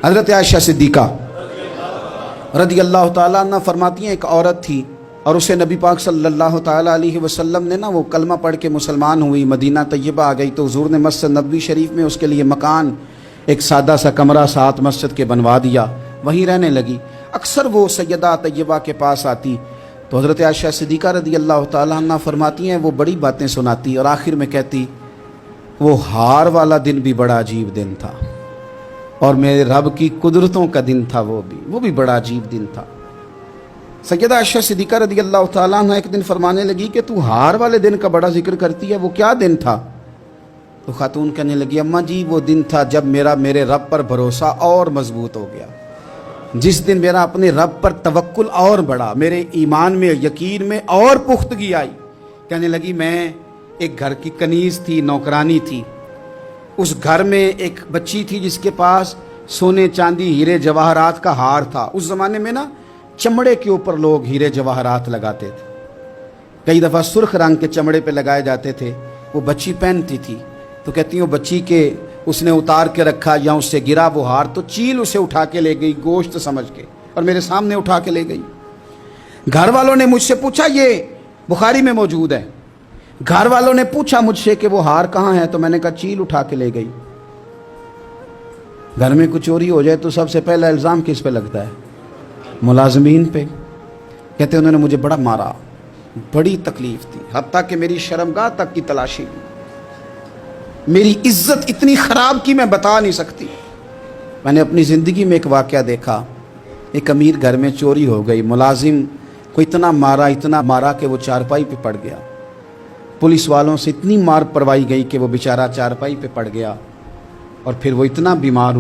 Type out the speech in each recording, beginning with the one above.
حضرت عائشہ صدیقہ رضی اللہ تعالیٰ عنہ فرماتی ہیں ایک عورت تھی اور اسے نبی پاک صلی اللہ تعالیٰ علیہ وسلم نے وہ کلمہ پڑھ کے مسلمان ہوئی، مدینہ طیبہ آ گئی تو حضور نے مسجد نبوی شریف میں اس کے لیے مکان، ایک سادہ سا کمرہ ساتھ مسجد کے بنوا دیا، وہیں رہنے لگی۔ اکثر وہ سیدہ طیبہ کے پاس آتی تو حضرت عائشہ صدیقہ رضی اللہ تعالیٰ عنہ فرماتی ہیں وہ بڑی باتیں سناتی اور آخر میں کہتی وہ ہار والا دن بھی بڑا عجیب دن تھا اور میرے رب کی قدرتوں کا دن تھا، وہ بھی بڑا عجیب دن تھا۔ سیدہ عائشہ صدیقہ رضی اللہ تعالیٰ عنہ ایک دن فرمانے لگی کہ تو ہار والے دن کا بڑا ذکر کرتی ہے، وہ کیا دن تھا؟ تو خاتون کہنے لگی اماں جی وہ دن تھا جب میرے رب پر بھروسہ اور مضبوط ہو گیا، جس دن میرا اپنے رب پر توکل اور بڑھا، میرے ایمان میں یقین میں اور پختگی آئی۔ کہنے لگی میں ایک گھر کی کنیز تھی، نوکرانی تھی، اس گھر میں ایک بچی تھی جس کے پاس سونے چاندی ہیرے جواہرات کا ہار تھا۔ اس زمانے میں چمڑے کے اوپر لوگ ہیرے جواہرات لگاتے تھے، کئی دفعہ سرخ رنگ کے چمڑے پہ لگائے جاتے تھے، وہ بچی پہنتی تھی تو کہتی ہوں بچی کے اس نے اتار کے رکھا یا اس سے گرا وہ ہار تو چیل اسے اٹھا کے لے گئی گوشت سمجھ کے اور میرے سامنے اٹھا کے لے گئی۔ گھر والوں نے مجھ سے پوچھا، یہ بخاری میں موجود ہے، گھر والوں نے پوچھا مجھ سے کہ وہ ہار کہاں ہے تو میں نے کہا چیل اٹھا کے لے گئی۔ گھر میں کچھ چوری ہو جائے تو سب سے پہلا الزام کس پہ لگتا ہے؟ ملازمین پہ۔ کہتے انہوں نے مجھے بڑا مارا، بڑی تکلیف تھی، حتیٰ کہ میری شرمگاہ تک کی تلاشی لی، میری عزت اتنی خراب کی میں بتا نہیں سکتی۔ میں نے اپنی زندگی میں ایک واقعہ دیکھا، ایک امیر گھر میں چوری ہو گئی، ملازم کو اتنا مارا کہ وہ چارپائی پہ پڑ گیا، پولیس والوں سے اتنی مار پروائی گئی کہ وہ بیچارہ چارپائی پہ پڑ گیا، اور پھر وہ اتنا بیمار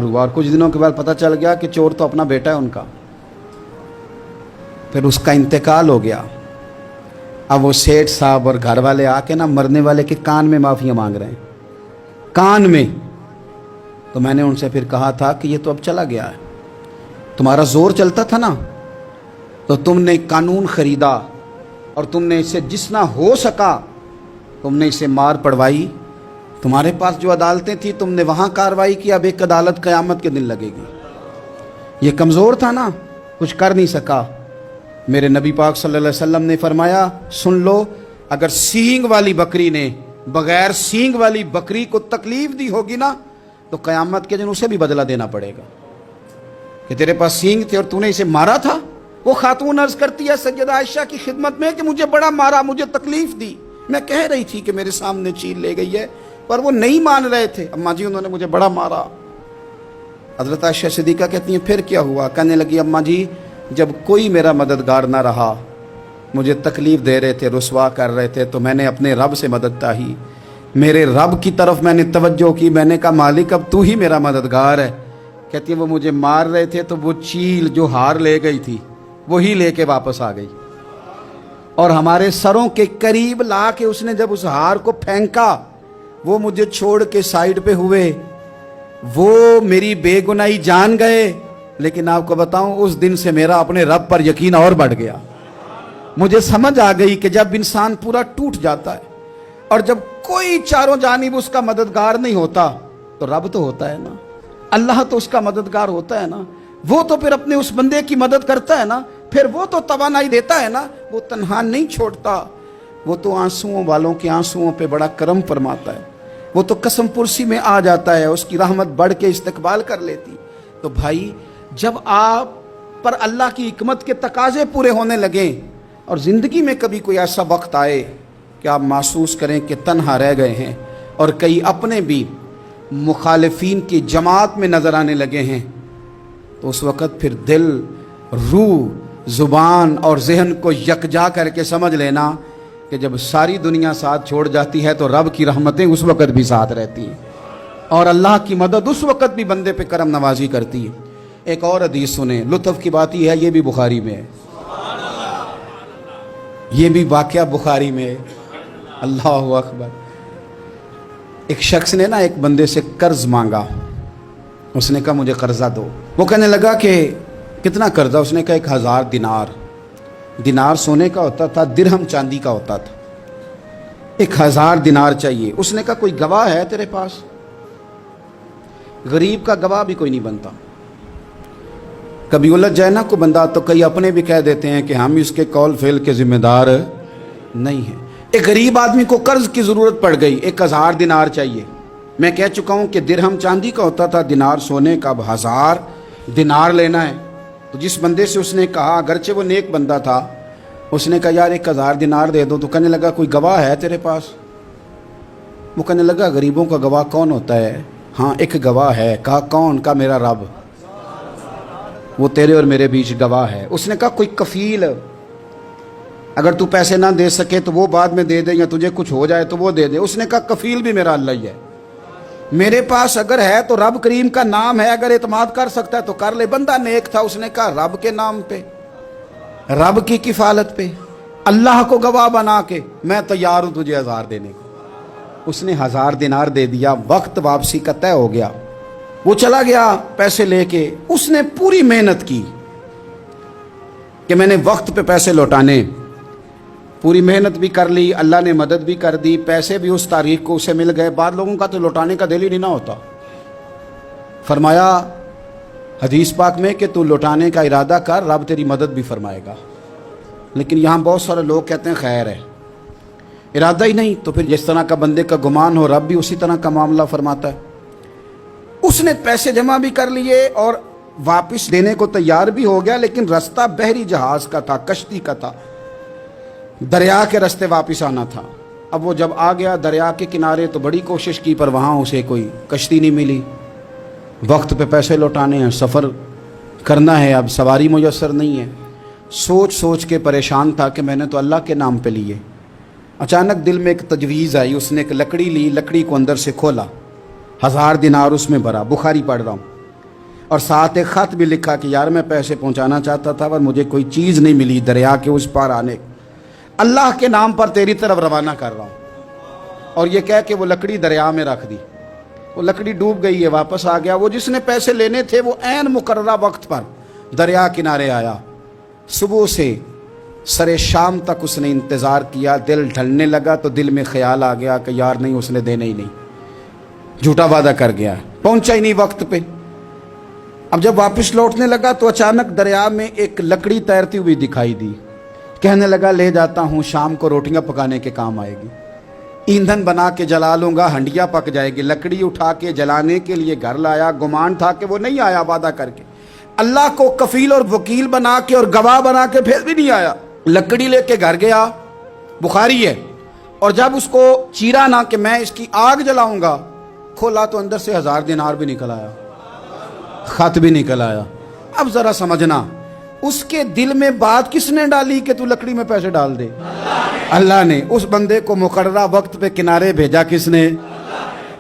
ہوا اور کچھ دنوں کے بعد پتہ چل گیا کہ چور تو اپنا بیٹا ہے ان کا، پھر اس کا انتقال ہو گیا۔ اب وہ سیٹھ صاحب اور گھر والے آ کے مرنے والے کے کان میں معافیاں مانگ رہے ہیں، کان میں۔ تو میں نے ان سے پھر کہا تھا کہ یہ تو اب چلا گیا ہے، تمہارا زور چلتا تھا نا تو تم نے قانون خریدا اور تم نے اسے جتنا ہو سکا تم نے اسے مار پڑوائی، تمہارے پاس جو عدالتیں تھیں تم نے وہاں کارروائی کی، اب ایک عدالت قیامت کے دن لگے گی۔ یہ کمزور تھا نا، کچھ کر نہیں سکا۔ میرے نبی پاک صلی اللہ علیہ وسلم نے فرمایا سن لو، اگر سینگ والی بکری نے بغیر سینگ والی بکری کو تکلیف دی ہوگی نا تو قیامت کے دن اسے بھی بدلہ دینا پڑے گا کہ تیرے پاس سینگ تھے اور تو نے اسے مارا تھا۔ وہ خاتون عرض کرتی ہے سیدہ عائشہ کی خدمت میں کہ مجھے بڑا مارا، مجھے تکلیف دی، میں کہہ رہی تھی کہ میرے سامنے چیل لے گئی ہے پر وہ نہیں مان رہے تھے، اماں جی انہوں نے مجھے بڑا مارا۔ حضرت عائشہ صدیقہ کہتی ہیں پھر کیا ہوا؟ کہنے لگی اماں جی جب کوئی میرا مددگار نہ رہا، مجھے تکلیف دے رہے تھے، رسوا کر رہے تھے، تو میں نے اپنے رب سے مدد چاہی، میرے رب کی طرف میں نے توجہ کی، میں نے کہا مالک اب تو ہی میرا مددگار ہے۔ کہتی ہے وہ مجھے مار رہے تھے تو وہ چیل جو ہار لے گئی تھی وہی لے کے واپس آ گئی، اور ہمارے سروں کے قریب لا کے اس نے جب اس ہار کو پھینکا وہ مجھے چھوڑ کے سائیڈ پہ ہوئے، وہ میری بے گناہی جان گئے، لیکن آپ کو بتاؤں اس دن سے میرا اپنے رب پر یقین اور بڑھ گیا۔ مجھے سمجھ آ گئی کہ جب انسان پورا ٹوٹ جاتا ہے اور جب کوئی چاروں جانب اس کا مددگار نہیں ہوتا تو رب تو ہوتا ہے نا، اللہ تو اس کا مددگار ہوتا ہے نا، وہ تو پھر اپنے اس بندے کی مدد کرتا ہے نا، پھر وہ تو توانائی دیتا ہے نا، وہ تنہا نہیں چھوڑتا، وہ تو آنسوؤں والوں کے آنسوؤں پہ بڑا کرم فرماتا ہے، وہ تو قسم پرسی میں آ جاتا ہے، اس کی رحمت بڑھ کے استقبال کر لیتی۔ تو بھائی جب آپ پر اللہ کی حکمت کے تقاضے پورے ہونے لگیں اور زندگی میں کبھی کوئی ایسا وقت آئے کہ آپ محسوس کریں کہ تنہا رہ گئے ہیں اور کئی اپنے بھی مخالفین کی جماعت میں نظر آنے لگے ہیں، تو اس وقت پھر دل، روح، زبان اور ذہن کو یکجا کر کے سمجھ لینا کہ جب ساری دنیا ساتھ چھوڑ جاتی ہے تو رب کی رحمتیں اس وقت بھی ساتھ رہتی ہیں اور اللہ کی مدد اس وقت بھی بندے پہ کرم نوازی کرتی ہے۔ ایک اور حدیث سنیں، لطف کی بات یہ ہے یہ بھی بخاری میں ہے، یہ بھی واقعہ بخاری میں ہے۔ اللہ اکبر۔ ایک شخص نے ایک بندے سے قرض مانگا، اس نے کہا مجھے قرضہ دو۔ وہ کہنے لگا کہ کتنا قرضہ؟ اس نے کہا 1000 دینار۔ دینار سونے کا ہوتا تھا، درہم چاندی کا ہوتا تھا۔ 1000 دینار چاہیے۔ اس نے کہا کوئی گواہ ہے تیرے پاس؟ غریب کا گواہ بھی کوئی نہیں بنتا. کبھی الجھ جائے نا کوئی بندہ تو کئی اپنے بھی کہہ دیتے ہیں کہ ہم اس کے قول فعل کے ذمہ دار نہیں ہیں. ایک غریب آدمی کو قرض کی ضرورت پڑ گئی, 1000 دینار چاہیے. میں کہہ چکا ہوں کہ درہم چاندی کا ہوتا تھا, دینار سونے کا. اب 1000 دینار لینا ہے. تو جس بندے سے اس نے کہا, اگرچہ وہ نیک بندہ تھا, اس نے کہا یار 1000 دینار دے دو. تو کہنے لگا کوئی گواہ ہے تیرے پاس؟ وہ کہنے لگا غریبوں کا گواہ کون ہوتا ہے؟ ہاں ایک گواہ ہے. کہا کون؟ کہا میرا رب, وہ تیرے اور میرے بیچ گواہ ہے. اس نے کہا کوئی کفیل, اگر تو پیسے نہ دے سکے تو وہ بعد میں دے دے, یا تجھے کچھ ہو جائے تو وہ دے دے. اس نے کہا کفیل بھی میرا اللہ ہی ہے. میرے پاس اگر ہے تو رب کریم کا نام ہے, اگر اعتماد کر سکتا ہے تو کر لے. بندہ نیک تھا, اس نے کہا رب کے نام پہ, رب کی کفالت پہ, اللہ کو گواہ بنا کے میں تیار ہوں تجھے 1000 دینے کو. اس نے 1000 دینار دے دیا. وقت واپسی کا طے ہو گیا. وہ چلا گیا پیسے لے کے. اس نے پوری محنت کی کہ میں نے وقت پہ پیسے لوٹانے, پوری محنت بھی کر لی, اللہ نے مدد بھی کر دی, پیسے بھی اس تاریخ کو اسے مل گئے. بعض لوگوں کا تو لوٹانے کا دل ہی نہیں نہ ہوتا. فرمایا حدیث پاک میں کہ تو لوٹانے کا ارادہ کر, رب تیری مدد بھی فرمائے گا. لیکن یہاں بہت سارے لوگ کہتے ہیں خیر ہے, ارادہ ہی نہیں. تو پھر جس طرح کا بندے کا گمان ہو, رب بھی اسی طرح کا معاملہ فرماتا ہے. اس نے پیسے جمع بھی کر لیے اور واپس دینے کو تیار بھی ہو گیا, لیکن رستہ بحری جہاز کا تھا, کشتی کا تھا, دریا کے رستے واپس آنا تھا. اب وہ جب آ گیا دریا کے کنارے تو بڑی کوشش کی, پر وہاں اسے کوئی کشتی نہیں ملی. وقت پہ پیسے لوٹانے ہیں, سفر کرنا ہے, اب سواری میسر نہیں ہے. سوچ سوچ کے پریشان تھا کہ میں نے تو اللہ کے نام پہ لیے. اچانک دل میں ایک تجویز آئی. اس نے ایک لکڑی لی, لکڑی کو اندر سے کھولا, 1000 دینار اس میں بھرا. بخاری پڑھ رہا ہوں, اور ساتھ ایک خط بھی لکھا کہ یار میں پیسے پہنچانا چاہتا تھا پر مجھے کوئی چیز نہیں ملی دریا کے اس پار آنے, اللہ کے نام پر تیری طرف روانہ کر رہا ہوں. اور یہ کہہ کہ وہ لکڑی دریا میں رکھ دی. وہ لکڑی ڈوب گئی ہے, واپس آ گیا. وہ جس نے پیسے لینے تھے وہ عین مقررہ وقت پر دریا کنارے آیا. صبح سے سر شام تک اس نے انتظار کیا. دل ڈھلنے لگا تو دل میں خیال آ گیا کہ یار نہیں, اس نے دینے ہی نہیں, جھوٹا وعدہ کر گیا, پہنچا ہی نہیں وقت پہ. اب جب واپس لوٹنے لگا تو اچانک دریا میں ایک لکڑی تیرتی ہوئی دکھائی دی. کہنے لگا لے جاتا ہوں, شام کو روٹیاں پکانے کے کام آئے گی, ایندھن بنا کے جلا لوں گا, ہنڈیا پک جائے گی. لکڑی اٹھا کے جلانے کے لیے گھر لایا. گمان تھا کہ وہ نہیں آیا وعدہ کر کے, اللہ کو کفیل اور وکیل بنا کے اور گواہ بنا کے پھر بھی نہیں آیا. لکڑی لے کے گھر گیا, بخاری ہے, اور جب اس کو چیرا نہ کہ میں اس کی آگ جلاؤں گا, کھولا تو اندر سے 1000 دینار بھی نکل آیا, خط بھی نکل آیا. اب ذرا سمجھنا, اس کے دل میں بات کس نے ڈالی کہ تو لکڑی میں پیسے ڈال دے؟ اللہ نے. اس بندے کو مقررہ وقت پہ کنارے بھیجا کس نے؟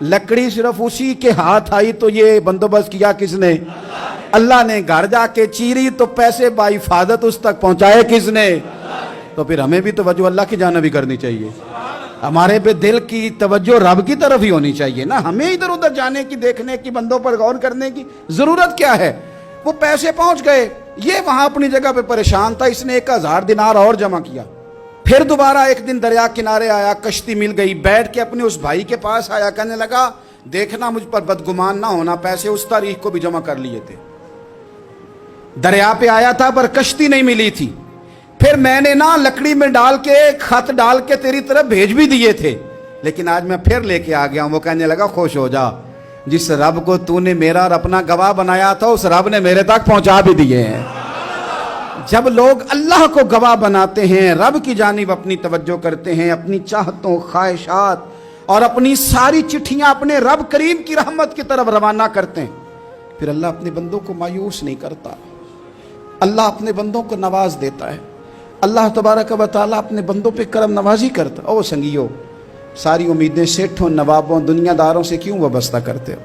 لکڑی صرف اسی کے ہاتھ آئی تو یہ بندوبست کیا کس نے؟ اللہ نے. گھر جا کے چیری تو پیسے بحفاظت اس تک پہنچائے کس نے؟ تو پھر ہمیں بھی توجہ اللہ کی جانب بھی کرنی چاہیے. ہمارے پہ دل کی توجہ رب کی طرف ہی ہونی چاہیے نا. ہمیں ادھر ادھر جانے کی, دیکھنے کی, بندوں پر غور کرنے کی ضرورت کیا ہے؟ وہ پیسے پہنچ گئے, یہ وہاں اپنی جگہ پہ پریشان تھا. اس نے 1000 دینار اور جمع کیا. پھر دوبارہ ایک دن دریا کنارے آیا, کشتی مل گئی. بیٹھ کے اپنے اس بھائی کے پاس آیا, کہنے لگا دیکھنا مجھ پر بدگمان نہ ہونا, پیسے اس تاریخ کو بھی جمع کر لیے تھے. دریا پہ آیا تھا پر کشتی نہیں ملی تھی. پھر میں نے نا لکڑی میں ڈال کے, خط ڈال کے تیری طرف بھیج بھی دیے تھے, لیکن آج میں پھر لے کے آ گیا ہوں. وہ کہنے لگا خوش ہو جا, جس رب کو تو نے میرا اور اپنا گواہ بنایا تھا اس رب نے میرے تک پہنچا بھی دیے ہیں. جب لوگ اللہ کو گواہ بناتے ہیں, رب کی جانب اپنی توجہ کرتے ہیں, اپنی چاہتوں, خواہشات اور اپنی ساری چٹھیاں اپنے رب کریم کی رحمت کی طرف روانہ کرتے ہیں, پھر اللہ اپنے بندوں کو مایوس نہیں کرتا. اللہ اپنے بندوں کو نواز دیتا ہے. اللہ تبارک و تعالیٰ اپنے بندوں پہ کرم نوازی کرتا. او سنگیو, ساری امیدیں سیٹھوں, نوابوں, دنیا داروں سے کیوں وابستہ کرتے ہو؟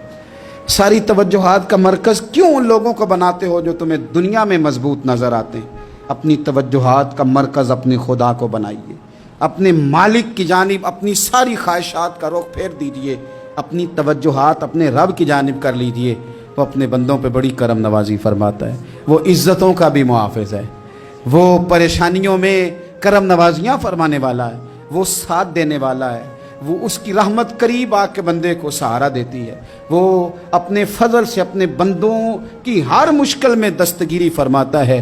ساری توجہات کا مرکز کیوں ان لوگوں کو بناتے ہو جو تمہیں دنیا میں مضبوط نظر آتے ہیں؟ اپنی توجہات کا مرکز اپنے خدا کو بنائیے, اپنے مالک کی جانب اپنی ساری خواہشات کا رخ پھیر دیجئے, اپنی توجہات اپنے رب کی جانب کر لیجئے. وہ اپنے بندوں پہ بڑی کرم نوازی فرماتا ہے. وہ عزتوں کا بھی محافظ ہے, وہ پریشانیوں میں کرم نوازیاں فرمانے والا ہے, وہ ساتھ دینے والا ہے. وہ اس کی رحمت قریب آ کے بندے کو سہارا دیتی ہے، وہ اپنے فضل سے اپنے بندوں کی ہر مشکل میں دستگیری فرماتا ہے۔